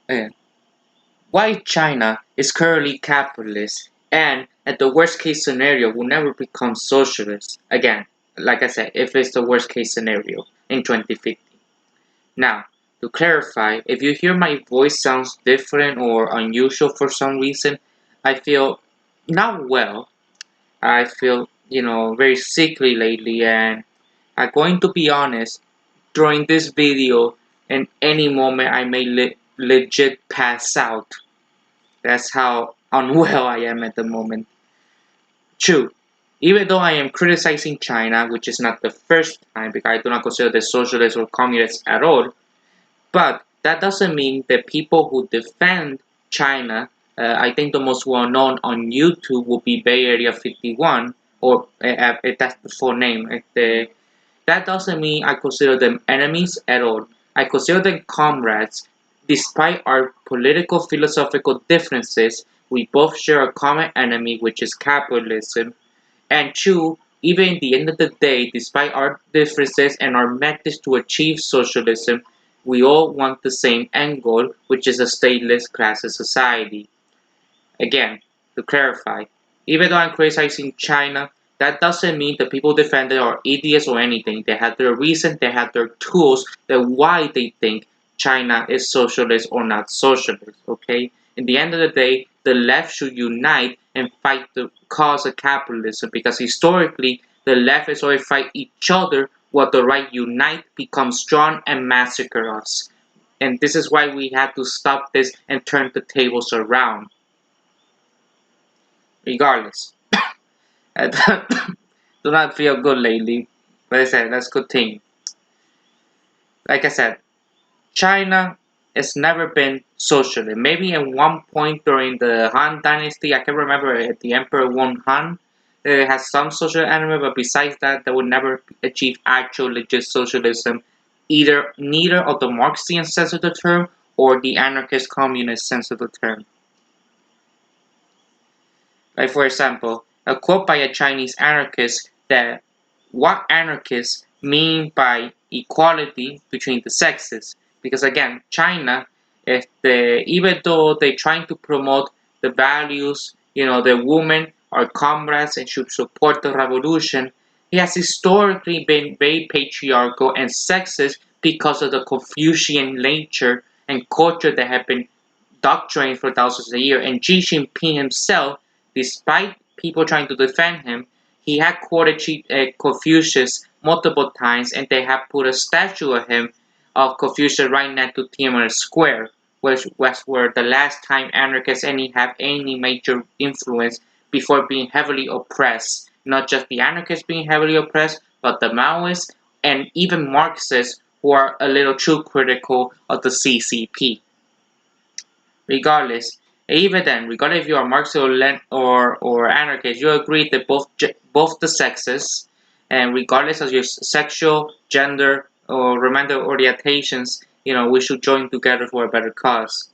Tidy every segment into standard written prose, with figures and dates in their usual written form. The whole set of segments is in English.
uh, why China is currently capitalist and at the worst case scenario will never become socialist again. Like I said, if it's the worst case scenario in 2050. Now, to clarify, if you hear my voice sounds different or unusual for some reason, I feel not well. I feel, very sickly lately, and I'm going to be honest, during this video, in any moment I may legit pass out. That's how unwell I am at the moment. True, even though I am criticizing China, which is not the first time because I do not consider them socialist or communist at all, but that doesn't mean that people who defend China, I think the most well known on YouTube would be Bay Area 51, or if that's the full name. That doesn't mean I consider them enemies at all. I consider them comrades. Despite our political philosophical differences, we both share a common enemy, which is capitalism. And two, even in the end of the day, despite our differences and our methods to achieve socialism, we all want the same end goal, which is a stateless classes society. Again, to clarify, even though I'm criticizing China, that doesn't mean the people defending are idiots or anything. They have their reason, they have their tools, that why they think China is socialist or not socialist. Okay? In the end of the day, the left should unite and fight the cause of capitalism because historically the left has always fight each other while the right unite, become strong and massacre us. And this is why we have to stop this and turn the tables around. Regardless, I do not feel good lately. But I said, let's continue. Like I said, China has never been socialist. Maybe at one point during the Han Dynasty, I can remember the Emperor Wen Han, it has some social element, but besides that, they would never achieve actual legit socialism, either neither of the Marxian sense of the term or the anarchist communist sense of the term. Like for example, a quote by a Chinese anarchist that what anarchists mean by equality between the sexes. Because again, China, if even though they're trying to promote the values, the women are comrades and should support the revolution, it has historically been very patriarchal and sexist because of the Confucian nature and culture that have been doctrine for thousands of years. And Xi Jinping himself, despite people trying to defend him, he had quoted Confucius multiple times, and they have put a statue of him of Confucius right next to Tiananmen Square, which was where the last time anarchists have any major influence before being heavily oppressed. Not just the anarchists being heavily oppressed, but the Maoists and even Marxists who are a little too critical of the CCP. Regardless, even then, regardless if you are Marxist or anarchist, you agree that both the sexes, and regardless of your sexual, gender, or romantic orientations, we should join together for a better cause.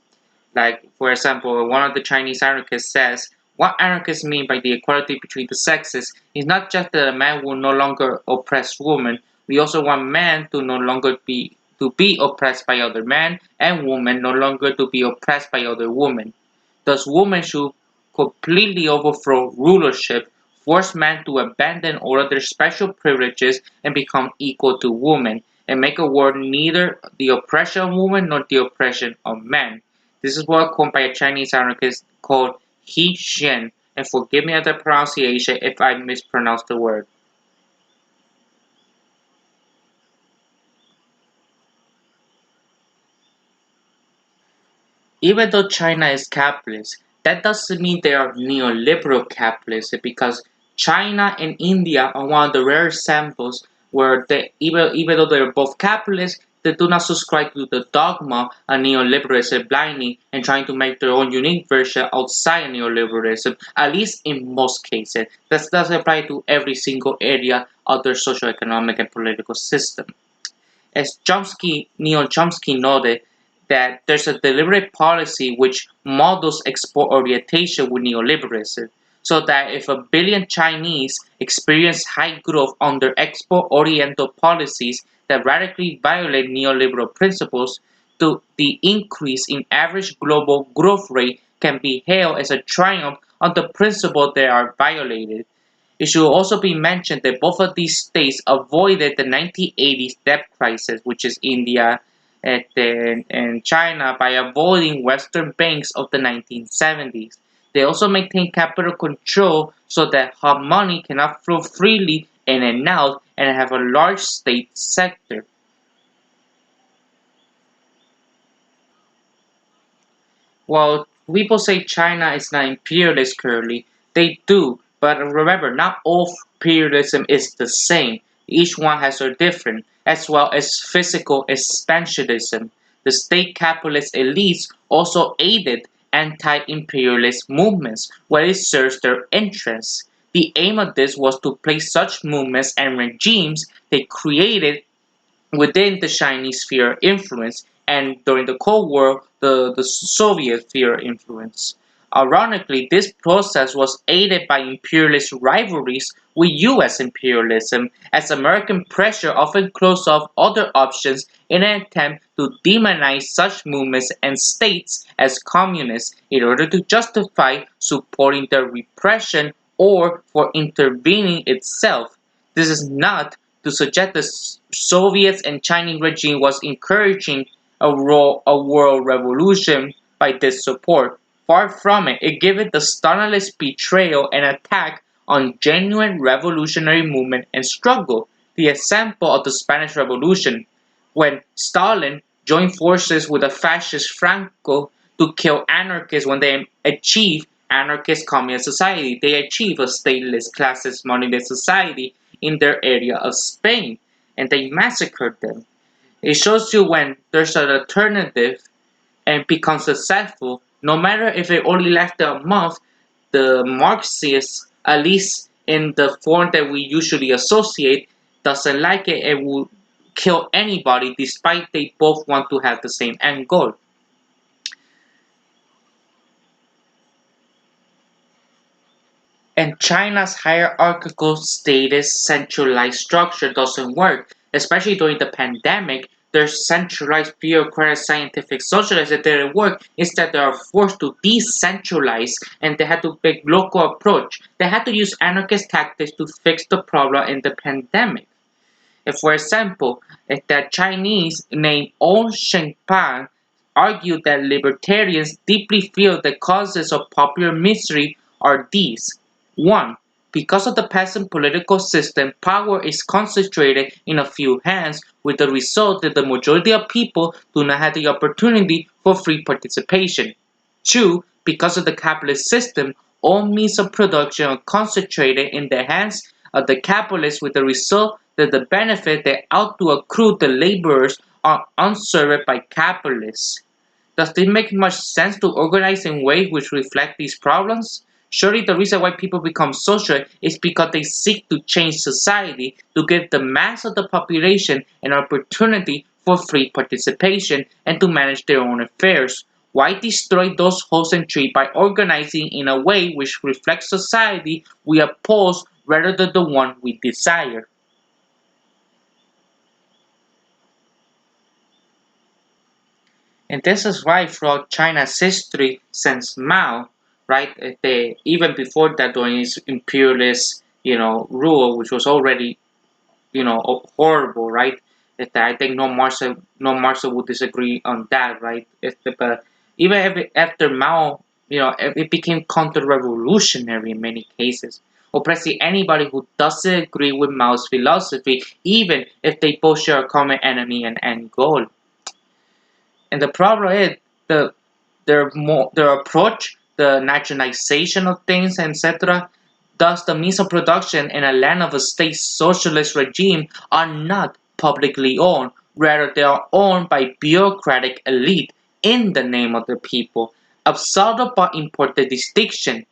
Like, for example, one of the Chinese anarchists says, what anarchists mean by the equality between the sexes is not just that a man will no longer oppress women, we also want men to no longer be oppressed by other men and women no longer to be oppressed by other women. Thus women should completely overthrow rulership, force men to abandon all of their special privileges and become equal to women, and make a world neither the oppression of women nor the oppression of men. This is what coined by a Chinese anarchist called He Xian, and forgive me of the pronunciation if I mispronounce the word. Even though China is capitalist, that doesn't mean they are neoliberal capitalists because China and India are one of the rare examples where even though they're both capitalists, they do not subscribe to the dogma of neoliberalism blindly and trying to make their own unique version outside of neoliberalism, at least in most cases. That doesn't apply to every single area of their socio-economic and political system. As Neil Chomsky noted, that there's a deliberate policy which models export orientation with neoliberalism, so that if a billion Chinese experience high growth under export oriental policies that radically violate neoliberal principles, the increase in average global growth rate can be hailed as a triumph on the principle they are violated. It should also be mentioned that both of these states avoided the 1980s debt crisis, which is India and China, by avoiding Western banks of the 1970s. They also maintain capital control so that hot money cannot flow freely in and out and have a large state sector. While people say China is not imperialist currently, they do. But remember, not all imperialism is the same. Each one has a different, as well as physical expansionism. The state capitalist elites also aided anti-imperialist movements where it serves their interests. The aim of this was to place such movements and regimes they created within the Chinese sphere of influence, and during the Cold War, the Soviet sphere of influence. Ironically, this process was aided by imperialist rivalries with US imperialism, as American pressure often closed off other options in an attempt to demonize such movements and states as communist in order to justify supporting their repression or for intervening itself. This is not to suggest the Soviets and Chinese regime was encouraging a world revolution by this support. Far from it, it gave it the Stalinist betrayal and attack on genuine revolutionary movement and struggle. The example of the Spanish Revolution, when Stalin joined forces with the fascist Franco to kill anarchists when they achieved anarchist communist society. They achieved a stateless, classless, monolith society in their area of Spain, and they massacred them. It shows you when there's an alternative and becomes successful, no matter if it only lasted a month, the Marxists, at least in the form that we usually associate, doesn't like it and will kill anybody despite they both want to have the same end goal. And China's hierarchical status centralized structure doesn't work, especially during the pandemic. Their centralized bureaucratic scientific socialists that didn't work. Instead, they are forced to decentralize and they had to take local approach. They had to use anarchist tactics to fix the problem in the pandemic. If, for example, if the Chinese named Old Shengpan argued that libertarians deeply feel the causes of popular misery are these. 1. Because of the present political system, power is concentrated in a few hands, with the result that the majority of people do not have the opportunity for free participation. 2. Because of the capitalist system, all means of production are concentrated in the hands of the capitalists with the result that the benefit that ought to accrue to laborers are unserved by capitalists. Does this make much sense to organize in ways which reflect these problems? Surely the reason why people become social is because they seek to change society to give the mass of the population an opportunity for free participation and to manage their own affairs. Why destroy those hopes and trees by organizing in a way which reflects society we oppose rather than the one we desire? And this is why throughout China's history since Mao, right, even before that during his imperialist, rule, which was already, horrible, right? I think no Marxist would disagree on that, right? But even after Mao, it became counter-revolutionary in many cases. Oppressing anybody who doesn't agree with Mao's philosophy, even if they both share a common enemy and end goal. And the problem is the their approach, the nationalization of things, etc. Thus, the means of production in a land of a state socialist regime are not publicly owned. Rather, they are owned by bureaucratic elite in the name of the people. A subtle but important distinction.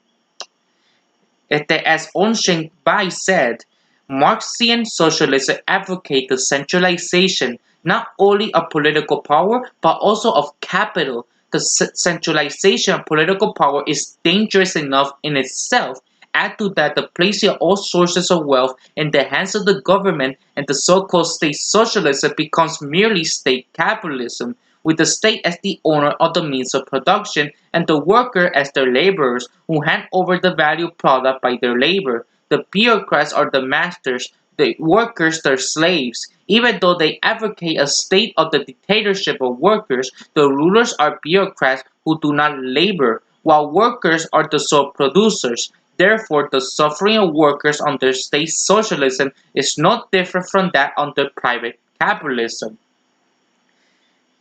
As Onshen Bai said, Marxian socialism advocates the centralization not only of political power but also of capital. The centralization of political power is dangerous enough in itself. Add to that the placing of all sources of wealth in the hands of the government and the so-called state socialism becomes merely state capitalism, with the state as the owner of the means of production and the worker as their laborers who hand over the valued product by their labor. The bureaucrats are the masters, the workers their slaves. Even though they advocate a state of the dictatorship of workers, the rulers are bureaucrats who do not labor, while workers are the sole producers. Therefore, the suffering of workers under state socialism is not different from that under private capitalism.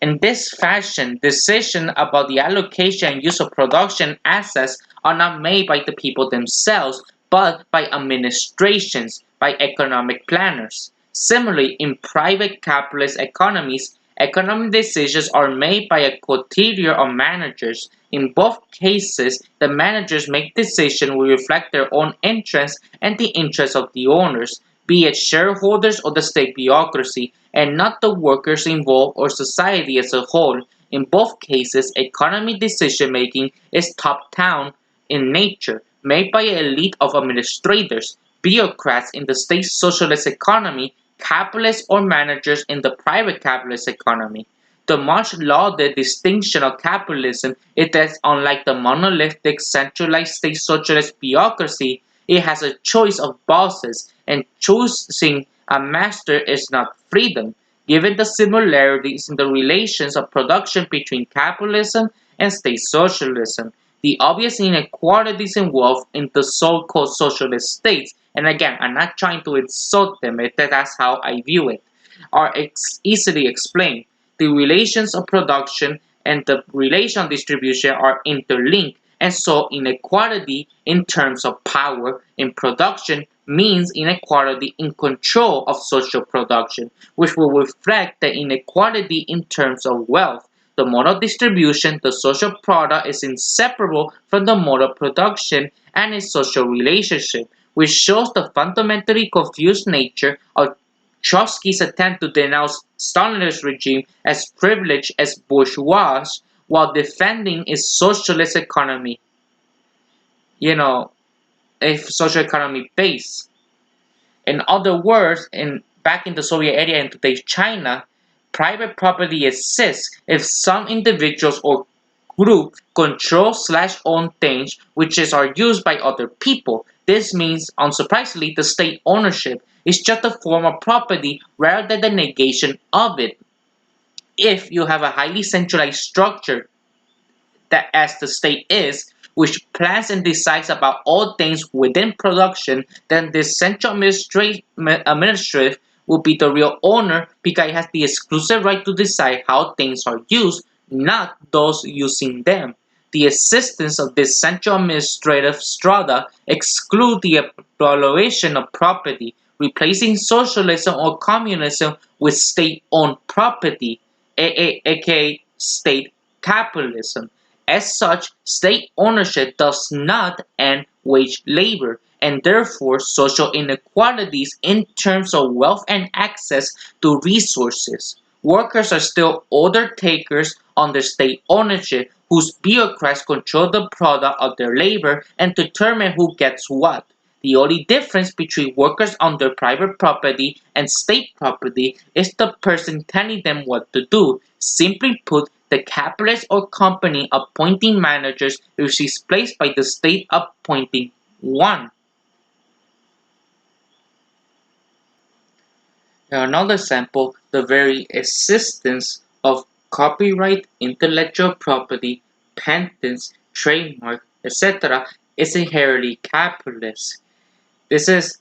In this fashion, decisions about the allocation and use of production assets are not made by the people themselves, but by administrations, by economic planners. Similarly, in private capitalist economies, economic decisions are made by a coterie of managers. In both cases, the managers make decisions which reflect their own interests and the interests of the owners, be it shareholders or the state bureaucracy, and not the workers involved or society as a whole. In both cases, economic decision making is top-down in nature, made by an elite of administrators, bureaucrats in the state socialist economy, capitalists or managers in the private capitalist economy. The much lauded distinction of capitalism is that unlike the monolithic centralized state socialist bureaucracy, it has a choice of bosses, and choosing a master is not freedom. Given the similarities in the relations of production between capitalism and state socialism, the obvious inequalities in wealth in the so-called socialist states, and again, I'm not trying to insult them, that's how I view it, are easily explained. The relations of production and the relation of distribution are interlinked, and so inequality in terms of power in production means inequality in control of social production, which will reflect the inequality in terms of wealth. The mode of distribution, the social product, is inseparable from the mode of production and its social relationship, which shows the fundamentally confused nature of Trotsky's attempt to denounce Stalinist regime as privileged as bourgeois while defending its socialist economy, you know, a social economy base. In other words, back in the Soviet area and today's China, private property exists if some individuals or group control/own things are used by other people. This means, unsurprisingly, the state ownership is just a form of property rather than the negation of it. If you have a highly centralized structure that as the state is, which plans and decides about all things within production, then this central administrative will be the real owner because it has the exclusive right to decide how things are used, not those using them. The existence of this central administrative strata exclude the evaluation of property, replacing socialism or communism with state-owned property, aka state capitalism. As such, state ownership does not end wage labor, and therefore social inequalities in terms of wealth and access to resources. Workers are still order takers under state ownership, whose bureaucrats control the product of their labor and determine who gets what. The only difference between workers under private property and state property is the person telling them what to do. Simply put, the capitalist or company appointing managers is replaced by the state appointing one. Another example, the very existence of copyright, intellectual property, patents, trademark, etc. is inherently capitalist. This is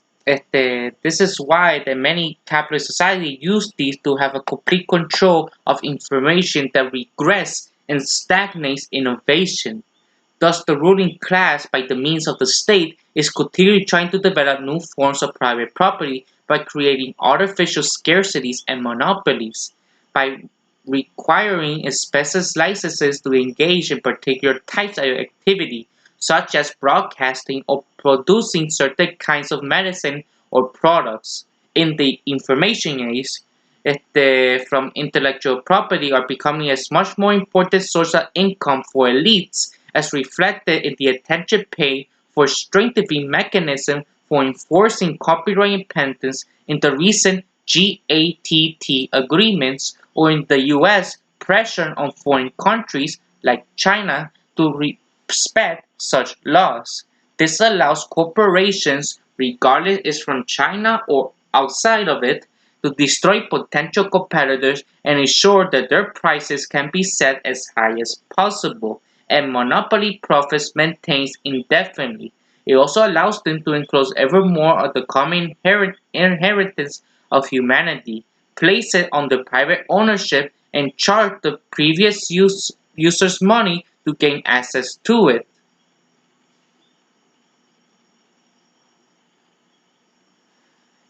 why the many capitalist societies use these to have a complete control of information that regress and stagnates innovation. Thus, the ruling class, by the means of the state, is continually trying to develop new forms of private property by creating artificial scarcities and monopolies, by requiring special licenses to engage in particular types of activity, such as broadcasting or producing certain kinds of medicine or products. In the information age, from intellectual property are becoming a much more important source of income for elites, as reflected in the attention paid for strengthening mechanism for enforcing copyright and patents in the recent GATT agreements, or in the US pressure on foreign countries like China to respect such laws. This allows corporations, regardless it's from China or outside of it, to destroy potential competitors and ensure that their prices can be set as high as possible and monopoly profits maintained indefinitely. It also allows them to enclose ever more of the common inheritance of humanity, place it under private ownership, and charge the previous users money to gain access to it.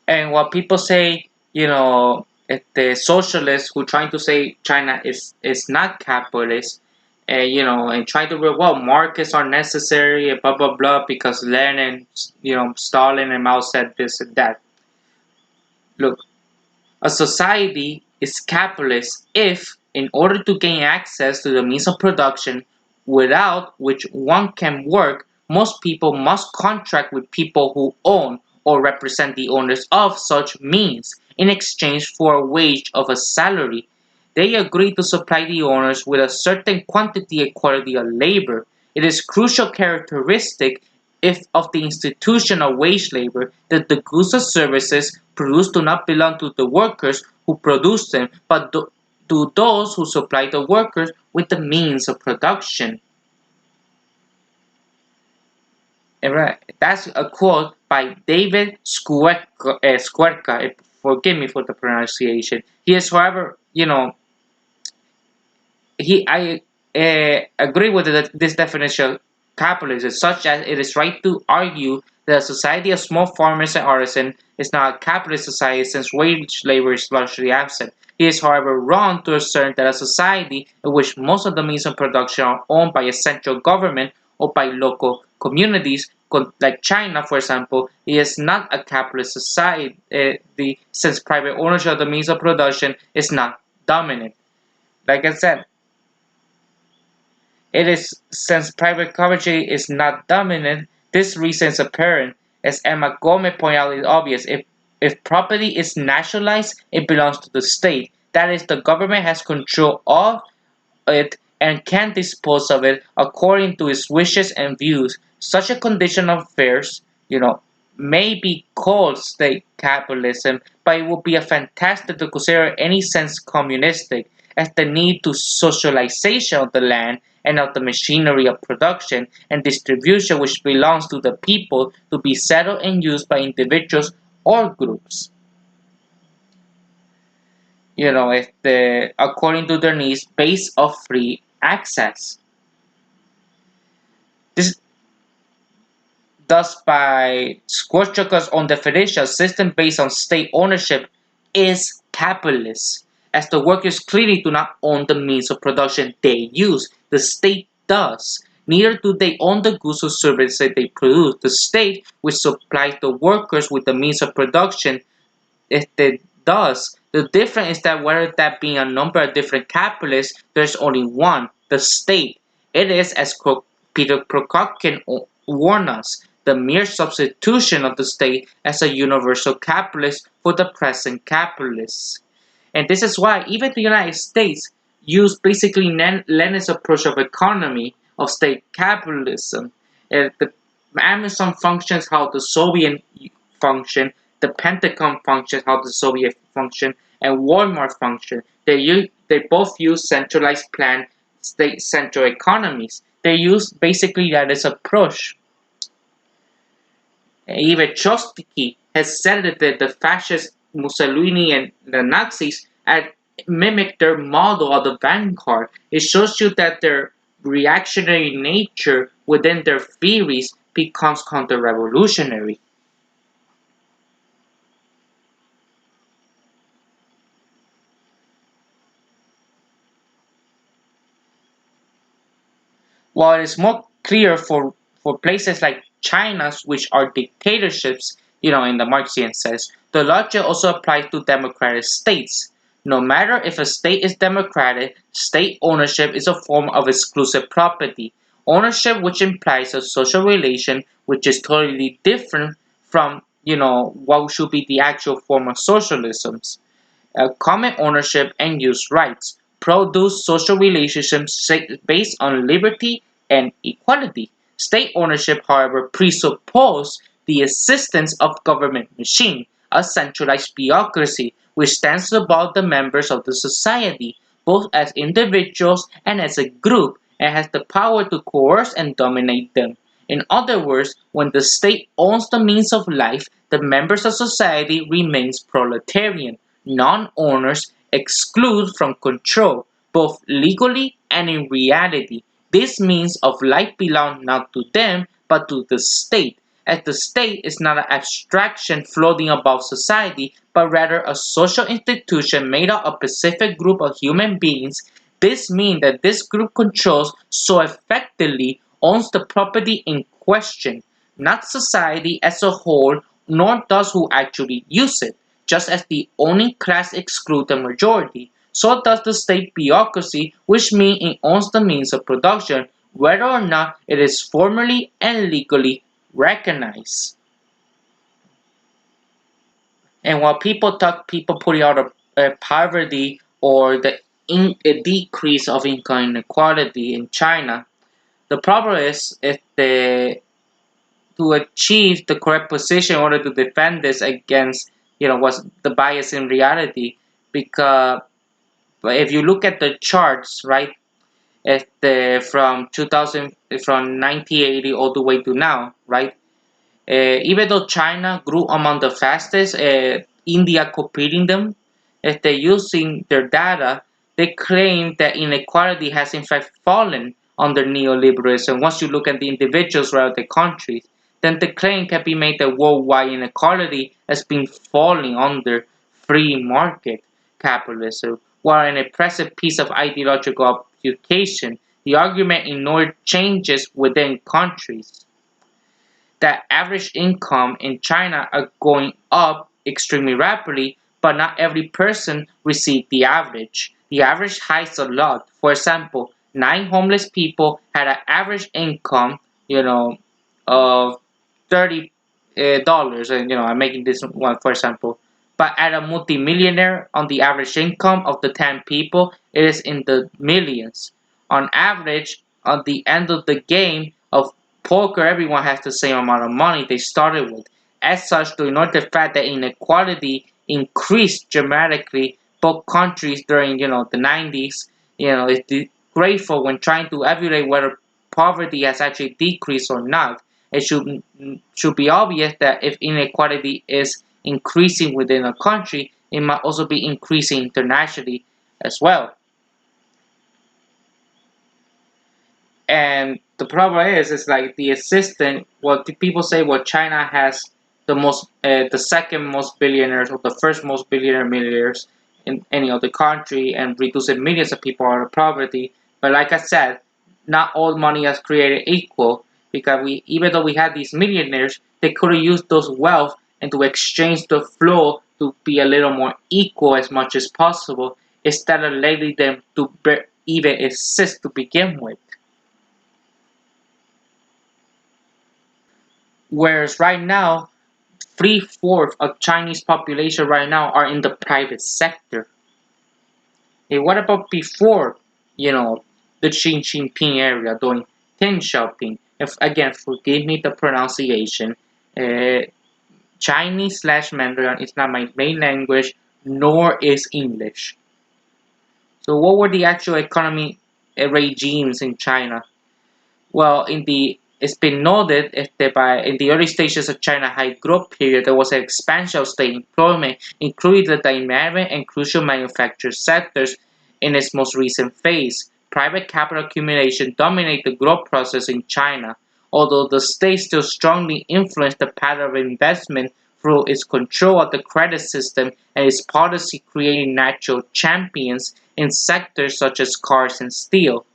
And what people say, if the socialists who trying to say China is not capitalist, and and try to well, markets are necessary, and blah blah blah, because Lenin, Stalin and Mao said this and that. Look, a society is capitalist if, in order to gain access to the means of production without which one can work, most people must contract with people who own or represent the owners of such means in exchange for a wage of a salary. They agree to supply the owners with a certain quantity and quality of labor. It is crucial characteristic if of the institution of wage labor that the goods or services produced do not belong to the workers who produce them, but to those who supply the workers with the means of production. Right. That's a quote by David Squerka. Forgive me for the pronunciation. He is, however, I agree with this definition of capitalism, such as it is right to argue that a society of small farmers and artisans is not a capitalist society since wage labor is largely absent. He is, however, wrong to assert that a society in which most of the means of production are owned by a central government or by local communities, like China, for example, is not a capitalist society since private ownership of the means of production is not dominant. Like I said, it is since private coverage is not dominant, this reason is apparent. As Emma Gomez pointed out, it's obvious. If property is nationalized, it belongs to the state. That is, the government has control of it and can dispose of it according to its wishes and views. Such a condition of affairs, may be called state capitalism, but it would be a fantastic to consider any sense communistic, as the need to socialization of the land and of the machinery of production and distribution which belongs to the people to be settled and used by individuals or groups. If according to their needs based of free access. This thus by Squarchuk's own definition, a system based on state ownership is capitalist, as the workers clearly do not own the means of production they use. The state does. Neither do they own the goods or services they produce. The state, which supplies the workers with the means of production, if it does. The difference is that whether that being a number of different capitalists, there's only one, the state. It is, as Peter Kropotkin warned us, the mere substitution of the state as a universal capitalist for the present capitalists. And this is why even the United States used basically Lenin's approach of economy of state capitalism. The Amazon functions how the Soviet function, the Pentagon functions how the Soviet function, and Walmart function. They both use centralized planned state central economies. They use basically that as approach. Even Trotsky has said that the fascist Mussolini and the Nazis had mimicked their model of the vanguard. It shows you that their reactionary nature within their theories becomes counter-revolutionary. While it is more clear for places like China, which are dictatorships, in the Marxian sense, the logic also applies to democratic states. No matter if a state is democratic, state ownership is a form of exclusive property. Ownership which implies a social relation which is totally different from, what should be the actual form of socialism. Common ownership and use rights. produce social relationships based on liberty and equality. State ownership, however, presupposes the existence of government machine, a centralized bureaucracy which stands above the members of the society, both as individuals and as a group, and has the power to coerce and dominate them. In other words, when the state owns the means of life, the members of society remains proletarian. Non-owners exclude from control, both legally and in reality. This means of life belongs not to them, but to the state, as the state is not an abstraction floating above society, but rather a social institution made up of a specific group of human beings. This means that this group controls so effectively owns the property in question, not society as a whole, nor does who actually use it. Just as the owning class excludes the majority, so does the state bureaucracy, which means it owns the means of production, whether or not it is formally and legally recognized. And while people putting out poverty or a decrease of income inequality in China, the problem is if to achieve the correct position in order to defend this against what's the bias in reality. Because if you look at the charts, right, if the from 2000 from 1980 all the way to now, right, even though China grew among the fastest, India competing them, if they're using their data, they claim that inequality has in fact fallen under neoliberalism. Once you look at the individuals rather than countries, then the claim can be made that worldwide inequality has been falling under free market capitalism. While an impressive piece of ideological obfuscation, the argument ignored changes within countries that average income in China are going up extremely rapidly, but not every person receives the average. The average hides a lot. For example, nine homeless people had an average income, of $30, and I'm making this one for example. But at a multimillionaire, on the average income of the 10 people, it is in the millions. On average, at the end of the game of poker, everyone has the same amount of money they started with. As such, to ignore the fact that inequality increased dramatically both countries during the 90s, it's grateful when trying to evaluate whether poverty has actually decreased or not. It should be obvious that if inequality is increasing within a country, it might also be increasing internationally as well. And the problem is like the assistant. What people say, well, China has the second most billionaires or the first most billionaire millionaires in any other country, and reducing millions of people out of poverty. But like I said, not all money is created equal because even though we had these millionaires, they could have used those wealth and to exchange the flow to be a little more equal as much as possible instead of letting them to even exist to begin with. Whereas right now, three-fourths of Chinese population right now are in the private sector. Hey, what about before, you know, the Xi Jinping area doing Deng Xiaoping? If again, forgive me the pronunciation. Uh, Chinese slash Mandarin is not my main language, nor is English. So, what were the actual economy regimes in China? Well, it's been noted that in the early stages of China high growth period, there was an expansion of state employment, including the dynamic and crucial manufacturing sectors. In its most recent phase, private capital accumulation dominated the growth process in China, although the state still strongly influenced the pattern of investment through its control of the credit system and its policy creating natural champions in sectors such as cars and steel.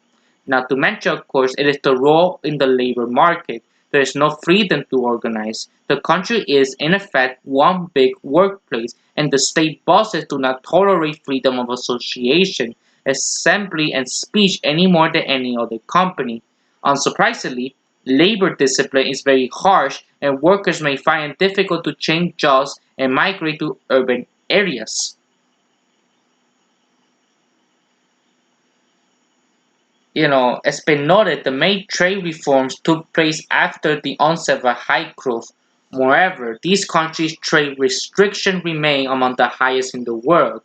Not to mention, of course, it is the role in the labor market. There is no freedom to organize. The country is, in effect, one big workplace, and the state bosses do not tolerate freedom of association, assembly, and speech any more than any other company. Unsurprisingly, labor discipline is very harsh, and workers may find it difficult to change jobs and migrate to urban areas. As been noted, the main trade reforms took place after the onset of high growth. Moreover, these countries' trade restrictions remain among the highest in the world.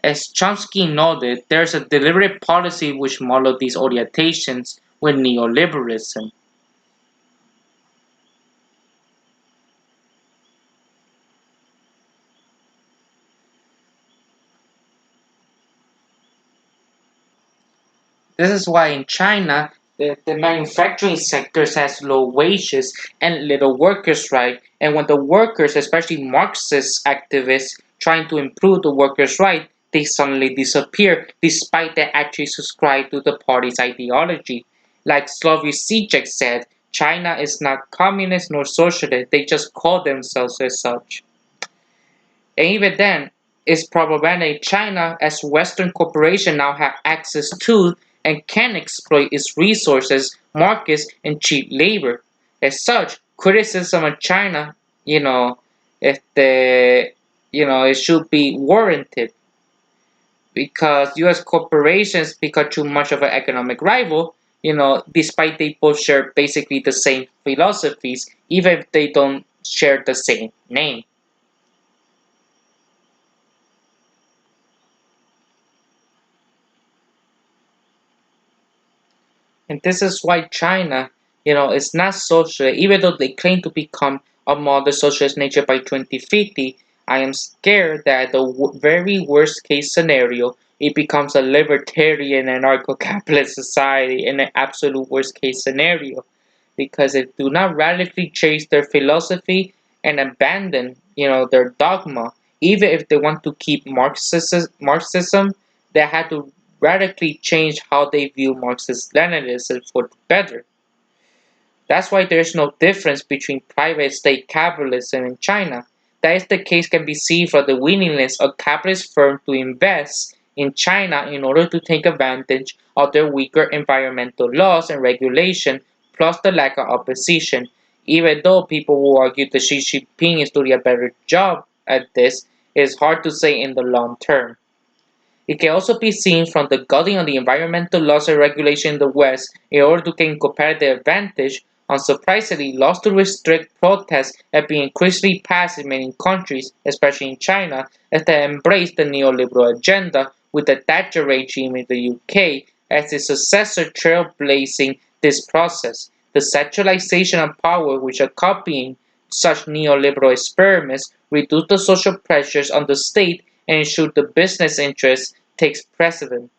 As Chomsky noted, there is a deliberate policy which modeled these orientations with neoliberalism. This is why in China, the manufacturing sectors has low wages and little workers' right. And when the workers, especially Marxist activists, trying to improve the workers' right, they suddenly disappear despite they actually subscribe to the party's ideology. Like Slavoj Žižek said, China is not communist nor socialist, they just call themselves as such. And even then, it's problematic China as Western corporations now have access to and can exploit its resources, markets, and cheap labor. As such, criticism of China, you know, if the it should be warranted because US corporations become too much of an economic rival, despite they both share basically the same philosophies, even if they don't share the same name. And this is why China, is not social, even though they claim to become a modern socialist nature by 2050. I am scared that the very worst case scenario, it becomes a libertarian anarcho-capitalist society in an absolute worst case scenario. Because if do not radically change their philosophy and abandon, their dogma, even if they want to keep Marxism, they had to radically change how they view Marxist Leninism for the better. That's why there is no difference between private state capitalism in China. That is the case can be seen from the willingness of capitalist firms to invest in China in order to take advantage of their weaker environmental laws and regulation, plus the lack of opposition. Even though people will argue that Xi Jinping is doing a better job at this, it is hard to say in the long term. It can also be seen from the gutting of the environmental laws and regulation in the West in order to gain competitive advantage. Unsurprisingly, laws to restrict protests have been increasingly passed in many countries, especially in China, as they embrace the neoliberal agenda, with the Thatcher regime in the UK as its successor trailblazing this process. The centralization of power which accompanying such neoliberal experiments reduce the social pressures on the state and ensure the business interest takes precedent.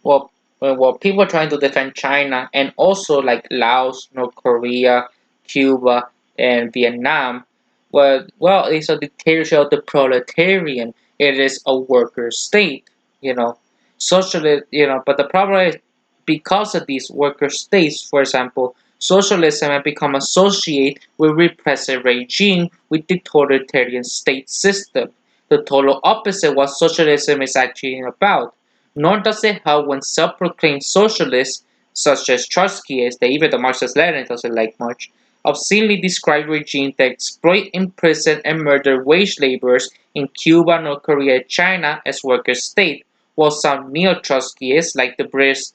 Well, people are trying to defend China and also like Laos, North Korea, Cuba, and Vietnam. Well, it's a dictatorship of the proletarian. It is a worker state, you know, socialist, But the problem is because of these worker states, for example, socialism has become associated with repressive regime with totalitarian state system. The total opposite what socialism is actually about. Nor does it help when self-proclaimed socialists, such as Trotskyists, that even the Marxist Lenin doesn't like much, obscenely describe regimes that exploit, imprison, and murder wage laborers in Cuba, North Korea, and China as worker state, while some neo-Trotskyists, like the British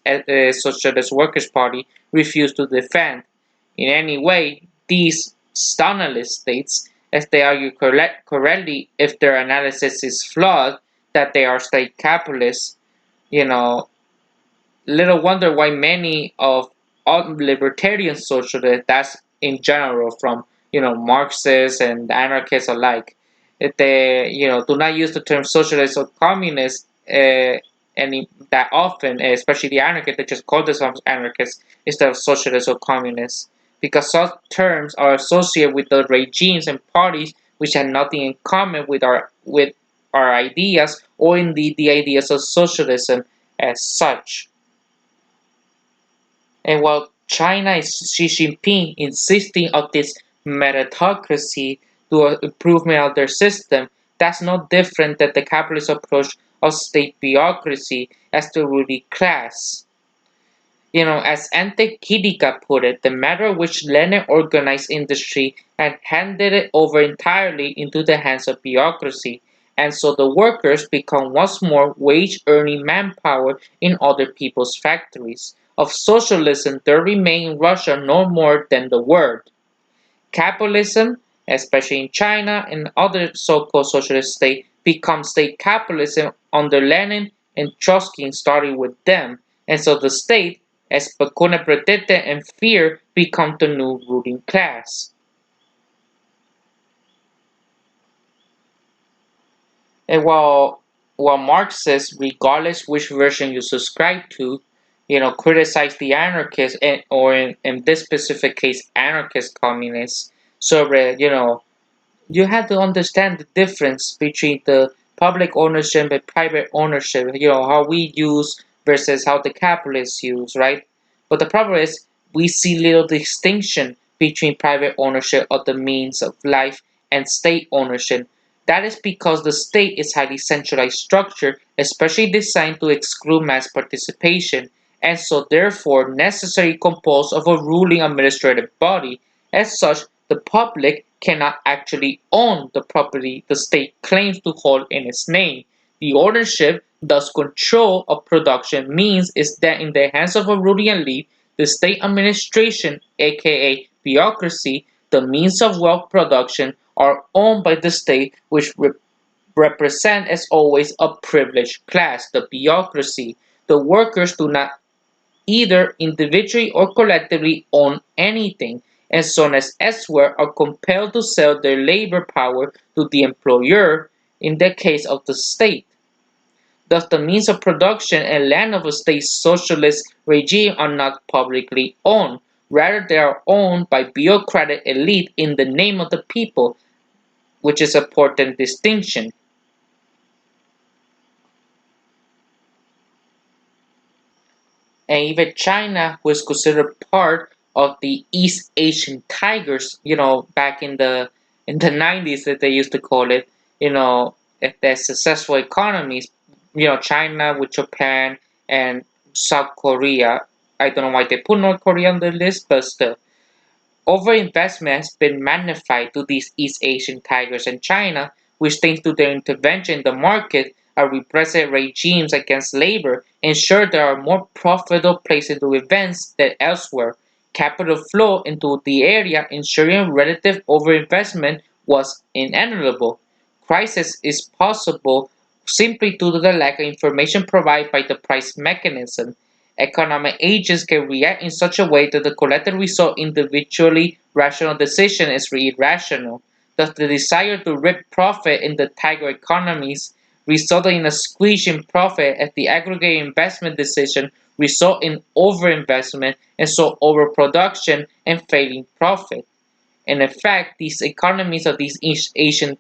Socialist Workers' Party, refuse to defend. In any way, these Stalinist states, as they argue correctly if their analysis is flawed, that they are state capitalists, you know, little wonder why many of all libertarian socialists, that's in general from Marxists and anarchists alike, if they do not use the term socialist or communist any that often, especially the anarchists, they just call themselves anarchists instead of socialists or communists, because such terms are associated with the regimes and parties which have nothing in common with our ideas or indeed the ideas of socialism as such. And while China is Xi Jinping insisting on this meritocracy to improvement of their system, That's no different than the capitalist approach of state bureaucracy as the ruling class. As Antekidika put it, the matter in which Lenin organized industry and handed it over entirely into the hands of bureaucracy, and so the workers become once more wage-earning manpower in other people's factories. Of socialism, there remain in Russia no more than the word. Capitalism, especially in China and other so-called socialist states, becomes state capitalism under Lenin and Trotsky, starting with them, and so the state, as Bakuna predicted and feared, become the new ruling class. And while Marxists, regardless which version you subscribe to, criticize the anarchists or in this specific case, anarchist communists. So, you have to understand the difference between the public ownership and private ownership, how we use versus how the capitalists use, right? But the problem is we see little distinction between private ownership of the means of life and state ownership. That is because the state is highly centralized structure, especially designed to exclude mass participation, and so therefore necessarily composed of a ruling administrative body. As such, the public cannot actually own the property the state claims to hold in its name. The ownership, thus control of production, means is that in the hands of a ruling elite, the state administration, aka bureaucracy, the means of wealth production are owned by the state, which represent as always a privileged class, the bureaucracy. The workers do not either individually or collectively own anything, and so as elsewhere are compelled to sell their labor power to the employer in the case of the state. Thus the means of production and land of a state socialist regime are not publicly owned. Rather they are owned by bureaucratic elite in the name of the people, which is an important distinction. And even China was considered part of the East Asian Tigers, back in the 90s that they used to call it, if they're successful economies, China with Japan and South Korea. I don't know why they put North Korea on the list, but still. Overinvestment has been magnified to these East Asian tigers, and China, which thanks to their intervention in the market and repressive regimes against labor, ensure there are more profitable places to invest than elsewhere. Capital flow into the area, ensuring relative overinvestment, was inevitable. Crisis is possible simply due to the lack of information provided by the price mechanism. Economic agents can react in such a way that the collective result individually rational decision is irrational. Thus, the desire to reap profit in the tiger economies resulting in a squeeze in profit as the aggregate investment decision result in overinvestment and so overproduction and failing profit. And in fact, these economies of these East Asian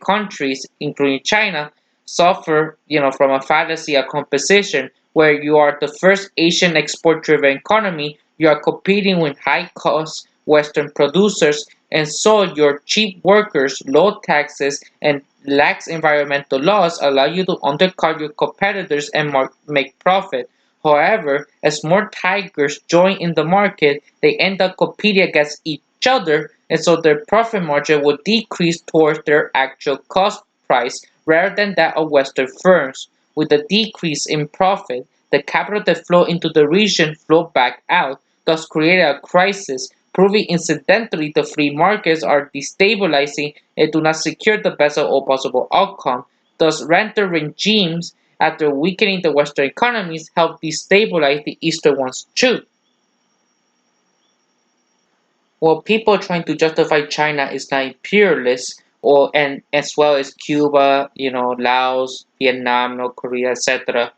countries, including China, suffer, from a fallacy of composition, where you are the first Asian export-driven economy, you are competing with high-cost Western producers, and so your cheap workers, low taxes, and lax environmental laws allow you to undercut your competitors and make profit. However, as more tigers join in the market, they end up competing against each other, and so their profit margin will decrease towards their actual cost price rather than that of Western firms. With the decrease in profit, the capital that flowed into the region flowed back out, thus creating a crisis, proving incidentally the free markets are destabilizing and do not secure the best of all possible outcomes. Thus, renter regimes, after weakening the Western economies, help destabilize the Eastern ones too. Well, people trying to justify China is not imperialist, or and as well as Cuba, Laos, Vietnam, North Korea, etc.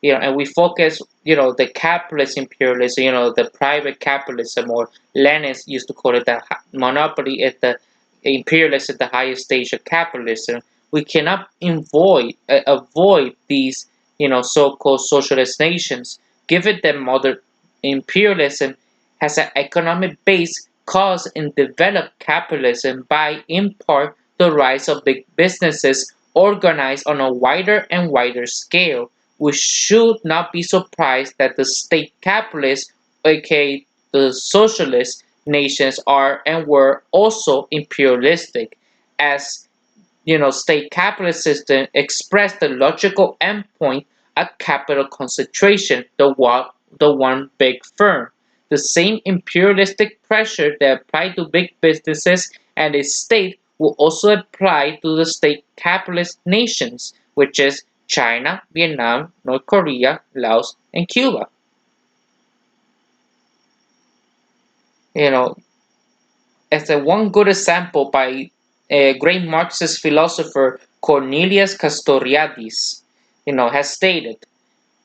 And we focus, the capitalist imperialism, the private capitalism, or Lenin used to call it the monopoly at the imperialist at the highest stage of capitalism. We cannot avoid these, so-called socialist nations, given that modern imperialism has an economic base caused and developed capitalism by, in part, the rise of big businesses organized on a wider and wider scale. We should not be surprised that the state capitalists, aka the socialist nations, are and were also imperialistic, as state capitalist system express the logical endpoint at capital concentration, the one big firm. The same imperialistic pressure that applied to big businesses and its state will also apply to the state capitalist nations, which is China, Vietnam, North Korea, Laos, and Cuba. You know, as a one good example by a great Marxist philosopher Cornelius Castoriadis, has stated,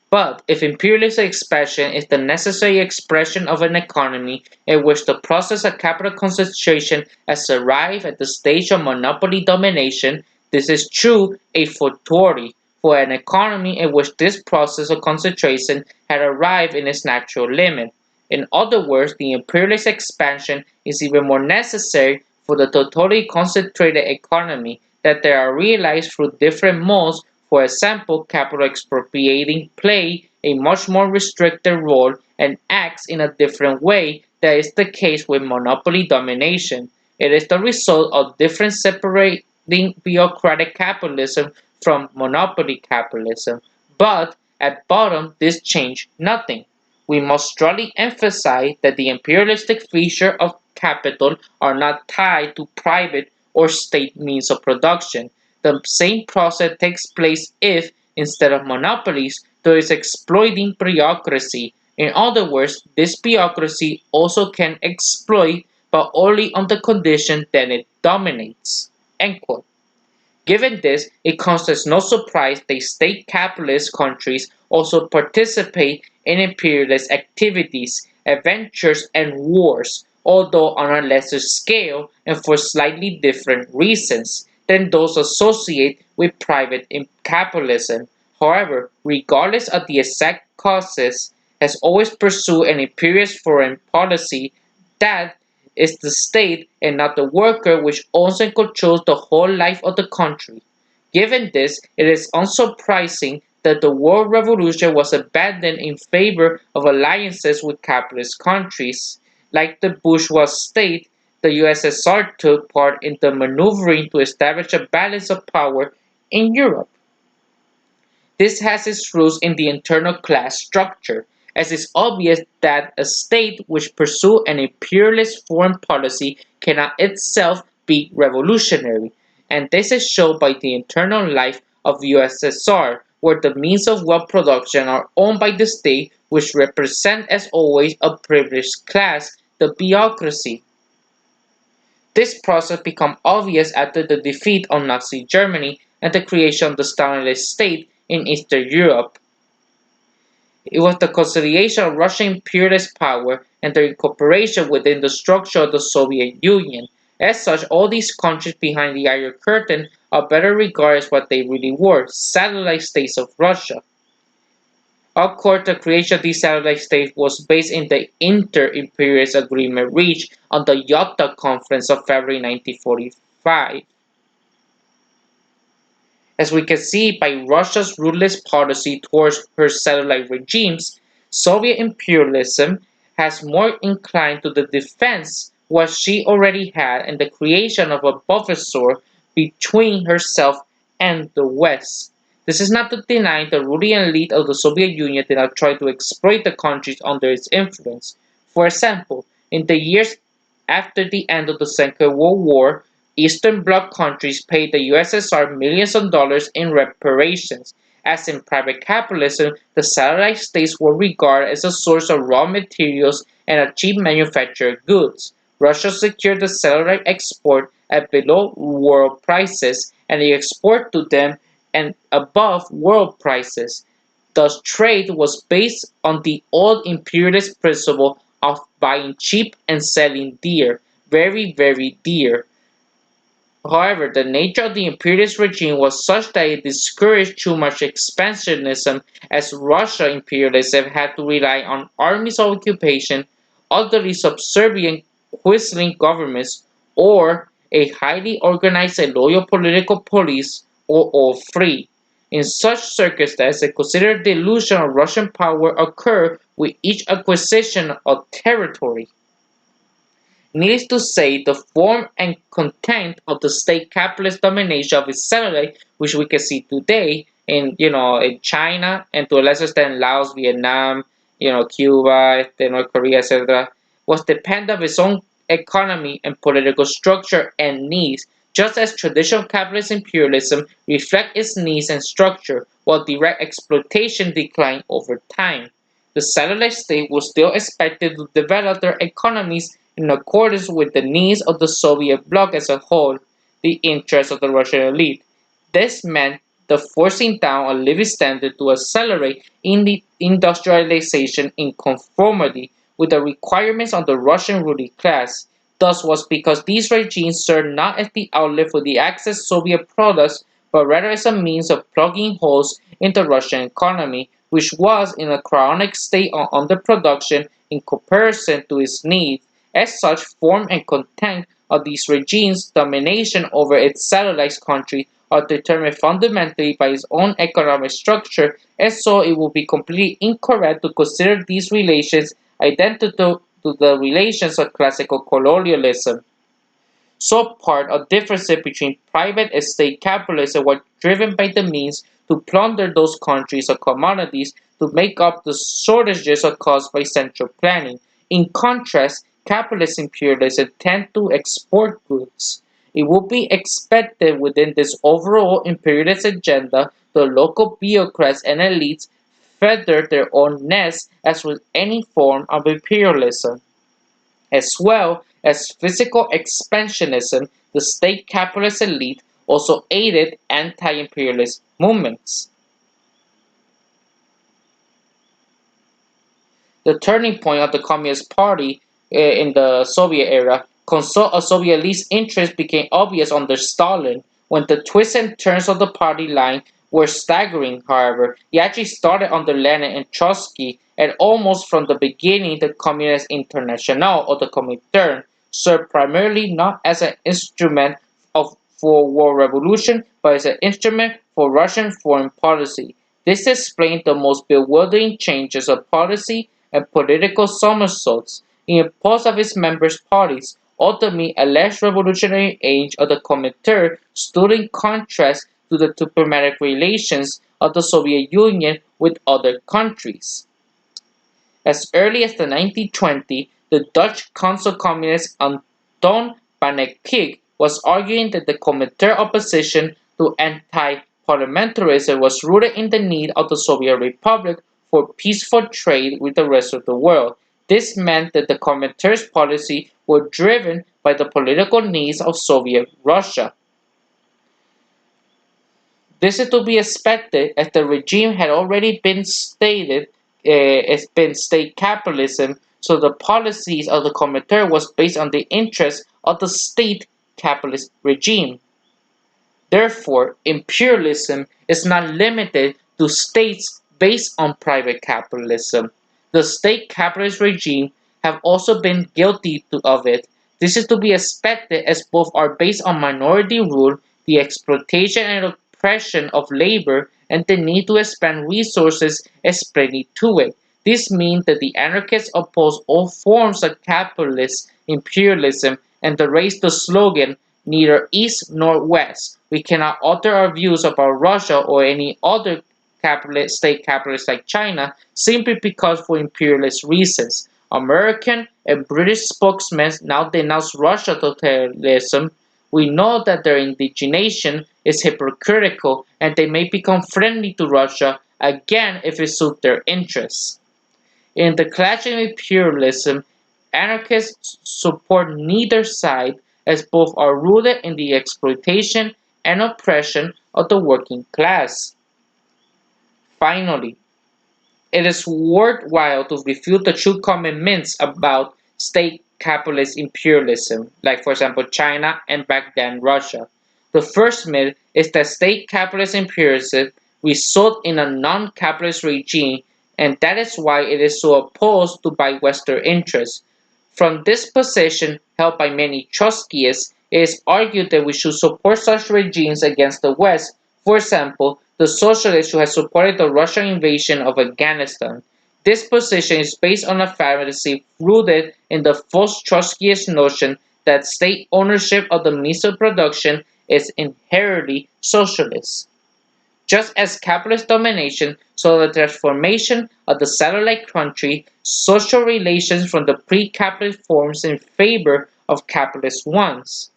but if imperialist expansion is the necessary expression of an economy in which the process of capital concentration has arrived at the stage of monopoly domination, this is true a fortiori for an economy in which this process of concentration had arrived in its natural limit. In other words, the imperialist expansion is even more necessary for the totally concentrated economy that they are realized through different modes. For example, capital expropriating play a much more restricted role and acts in a different way than is the case with monopoly domination. It is the result of different separating bureaucratic capitalism from monopoly capitalism. But at bottom, this changed nothing. We must strongly emphasize that the imperialistic features of capital are not tied to private or state means of production. The same process takes place if, instead of monopolies, there is exploiting bureaucracy. In other words, this bureaucracy also can exploit, but only on the condition that it dominates. End quote. Given this, it comes as no surprise that state capitalist countries also participate in imperialist activities, adventures, and wars, although on a lesser scale and for slightly different reasons than those associated with private capitalism. However, regardless of the exact causes, has always pursued an imperialist foreign policy that is the state and not the worker which owns and controls the whole life of the country. Given this, it is unsurprising that the World Revolution was abandoned in favor of alliances with capitalist countries. Like the bourgeois state, the USSR took part in the maneuvering to establish a balance of power in Europe. This has its roots in the internal class structure, as it's obvious that a state which pursues an imperialist foreign policy cannot itself be revolutionary, and this is shown by the internal life of USSR, where the means of wealth production are owned by the state, which represent as always a privileged class, the bureaucracy. This process became obvious after the defeat of Nazi Germany and the creation of the Stalinist state in Eastern Europe. It was the consolidation of Russian imperialist power and their incorporation within the structure of the Soviet Union. As such, all these countries behind the Iron Curtain are better regarded as what they really were, satellite states of Russia. Of course, the creation of these satellite states was based in the inter-imperialist agreement reached on the Yalta Conference of February 1945. As we can see by Russia's ruthless policy towards her satellite regimes, Soviet imperialism has more inclined to the defense what she already had and the creation of a buffer zone between herself and the West. This is not to deny the ruling elite of the Soviet Union did not try to exploit the countries under its influence. For example, in the years after the end of the Second World War, Eastern Bloc countries paid the USSR millions of dollars in reparations. As in private capitalism, the satellite states were regarded as a source of raw materials and of cheap manufactured goods. Russia secured the satellite export at below world prices, and the export to them and above world prices. Thus, trade was based on the old imperialist principle of buying cheap and selling dear, very, very dear. However, the nature of the imperialist regime was such that it discouraged too much expansionism, as Russia imperialism had to rely on armies of occupation, utterly subservient quisling governments, or a highly organized and loyal political police, or all three. In such circumstances, a considered dilution of Russian power occurred with each acquisition of territory. Needless to say, the form and content of the state capitalist domination of its satellite, which we can see today in in China and to a lesser extent Laos, Vietnam, Cuba, North Korea, etc., was dependent of its own economy and political structure and needs, just as traditional capitalist imperialism reflect its needs and structure, while direct exploitation declined over time. The satellite state was still expected to develop their economies in accordance with the needs of the Soviet bloc as a whole, the interests of the Russian elite. This meant the forcing down a living standard to accelerate in the industrialization in conformity with the requirements of the Russian ruling class. Thus was because these regimes served not as the outlet for the excess Soviet products, but rather as a means of plugging holes in the Russian economy, which was in a chronic state of underproduction in comparison to its needs. As such, form and content of these regimes' domination over its satellite countries are determined fundamentally by its own economic structure, and so it would be completely incorrect to consider these relations identical to the relations of classical colonialism. So part of differences between private and state capitalism were driven by the means to plunder those countries of commodities to make up the shortages caused by central planning. In contrast, capitalist imperialism tend to export goods. It would be expected within this overall imperialist agenda the local bureaucrats and elites feather their own nests as with any form of imperialism. As well as physical expansionism, the state capitalist elite also aided anti-imperialist movements. The turning point of the Communist Party in the Soviet era, consult of Soviet elite's interest became obvious under Stalin, when the twists and turns of the party line were staggering, however. It actually started under Lenin and Trotsky, and almost from the beginning the Communist International, or the Comintern, served primarily not as an instrument for war revolution, but as an instrument for Russian foreign policy. This explained the most bewildering changes of policy and political somersaults in both of its members' parties. Ultimately, alleged revolutionary age of the Comintern stood in contrast to the diplomatic relations of the Soviet Union with other countries. As early as the 1920s, the Dutch council communist Anton Pannekoek was arguing that the Comintern opposition to anti-parliamentarism was rooted in the need of the Soviet Republic for peaceful trade with the rest of the world. This meant that the Comintern's policy were driven by the political needs of Soviet Russia. This is to be expected as the regime had already been stated as been state capitalism, so the policies of the Comintern was based on the interests of the state capitalist regime. Therefore, imperialism is not limited to states based on private capitalism. The state capitalist regime have also been guilty of it. This is to be expected as both are based on minority rule, the exploitation and oppression of labor, and the need to expand resources explaining to it. This means that the anarchists oppose all forms of capitalist imperialism and they raise the slogan neither east nor west. We cannot alter our views about Russia or any other capitalist state capitalist like China simply because for imperialist reasons. American and British spokesmen now denounce Russia totalitarianism. We know that their indignation is hypocritical and they may become friendly to Russia again if it suits their interests. In the clash of imperialism, anarchists support neither side as both are rooted in the exploitation and oppression of the working class. Finally, it is worthwhile to refute the two common myths about state capitalist imperialism, like for example China and back then Russia. The first myth is that state capitalist imperialism results in a non-capitalist regime, and that is why it is so opposed to by Western interests. From this position, held by many Trotskyists, it is argued that we should support such regimes against the West. For example, the socialists who have supported the Russian invasion of Afghanistan. This position is based on a fallacy rooted in the false Trotskyist notion that state ownership of the means of production is inherently socialist. Just as capitalist domination saw the transformation of the satellite country, social relations from the pre-capitalist forms in favor of capitalist ones.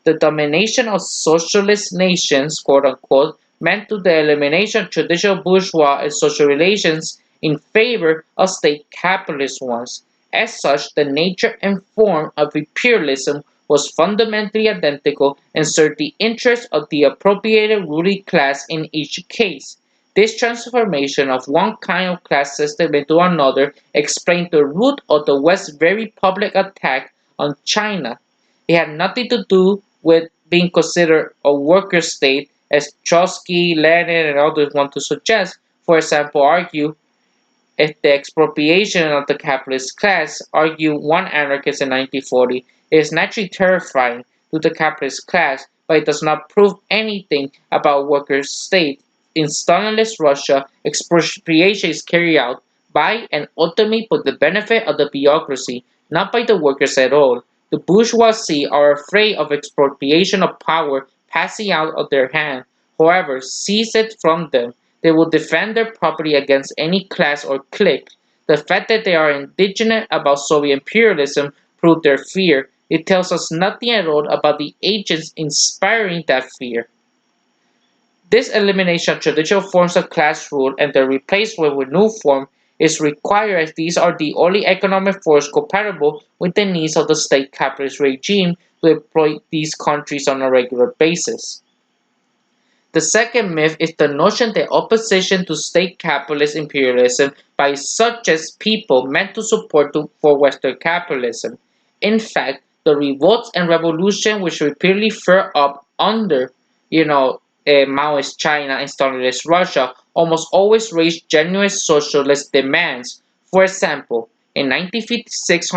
The domination of socialist nations, quote unquote, meant to the elimination of traditional bourgeois and social relations in favor of state capitalist ones. As such, the nature and form of imperialism was fundamentally identical and served the interests of the appropriated ruling class in each case. This transformation of one kind of class system into another explained the root of the West's very public attack on China. It had nothing to do with being considered a worker state, as Trotsky, Lenin, and others want to suggest. For example, argue if the expropriation of the capitalist class, argued one anarchist in 1940, is naturally terrifying to the capitalist class, but it does not prove anything about worker state. In Stalinist Russia, expropriation is carried out by and ultimately for the benefit of the bureaucracy, not by the workers at all. The bourgeoisie are afraid of expropriation of power passing out of their hand. However, seize it from them. They will defend their property against any class or clique. The fact that they are indignant about Soviet imperialism proves their fear. It tells us nothing at all about the agents inspiring that fear. This elimination of traditional forms of class rule and their replacement with new forms is required as these are the only economic force compatible with the needs of the state capitalist regime to exploit these countries on a regular basis. The second myth is the notion that opposition to state capitalist imperialism by such as people meant to support for Western capitalism. In fact, the revolts and revolution which repeatedly flared up under, Maoist China and Stalinist Russia almost always raised genuine socialist demands. For example, in 1956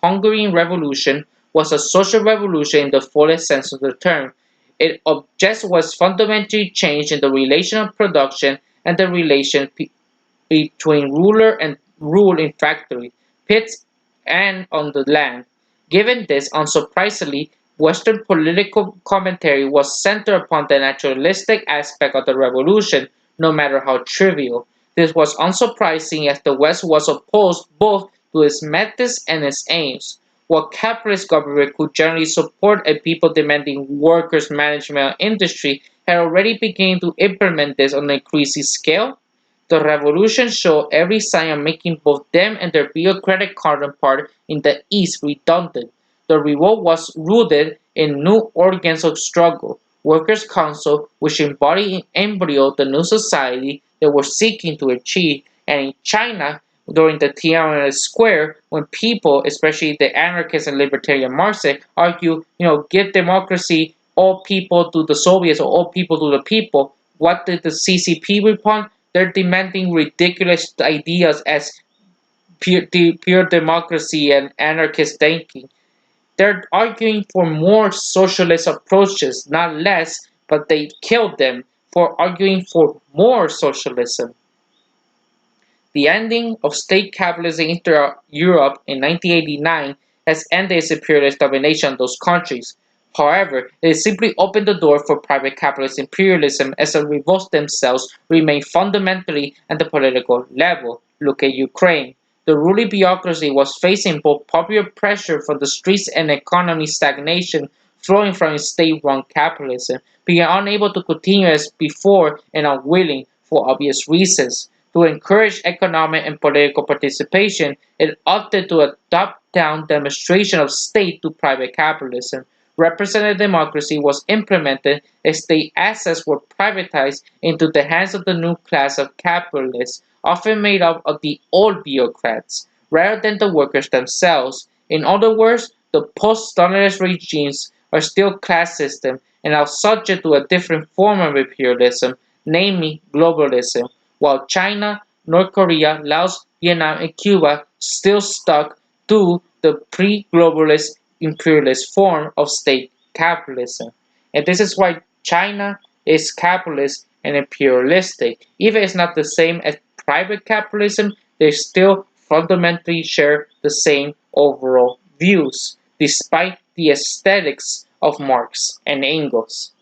Hungarian Revolution was a social revolution in the fullest sense of the term. It just was fundamentally changed in the relation of production and the relation between ruler and rule in factory, pits, and on the land. Given this, unsurprisingly, Western political commentary was centered upon the naturalistic aspect of the revolution, no matter how trivial. This was unsurprising as the West was opposed both to its methods and its aims. While capitalist government could generally support a people demanding workers' management of industry had already begun to implement this on an increasing scale, the revolution showed every sign of making both them and their bureaucratic counterpart in the East redundant. The revolt was rooted in new organs of struggle, workers' council, which embodied in embryo the new society they were seeking to achieve, and in China, during the Tiananmen Square, when people, especially the anarchists and libertarian Marxists, argue, give democracy, all people to the Soviets or all people to the people, what did the CCP respond? They're demanding ridiculous ideas as pure democracy and anarchist thinking. They're arguing for more socialist approaches, not less, but they killed them for arguing for more socialism. The ending of state capitalism in Europe in 1989 has ended its imperialist domination of those countries. However, it has simply opened the door for private capitalist imperialism as the revolts themselves remain fundamentally at the political level. Look at Ukraine. The ruling bureaucracy was facing both popular pressure from the streets and economic stagnation flowing from its state-run capitalism, being unable to continue as before and unwilling, for obvious reasons, to encourage economic and political participation, it opted to a top-down demonstration of state to private capitalism. Representative democracy was implemented as state assets were privatized into the hands of the new class of capitalists, often made up of the old bureaucrats, rather than the workers themselves. In other words, the post-Stalinist regimes are still class systems and are subject to a different form of imperialism, namely globalism, while China, North Korea, Laos, Vietnam, and Cuba still stuck to the pre-globalist imperialist form of state capitalism. And this is why China is capitalist and imperialistic. Even it's not the same as private capitalism, they still fundamentally share the same overall views, despite the aesthetics of Marx and Engels.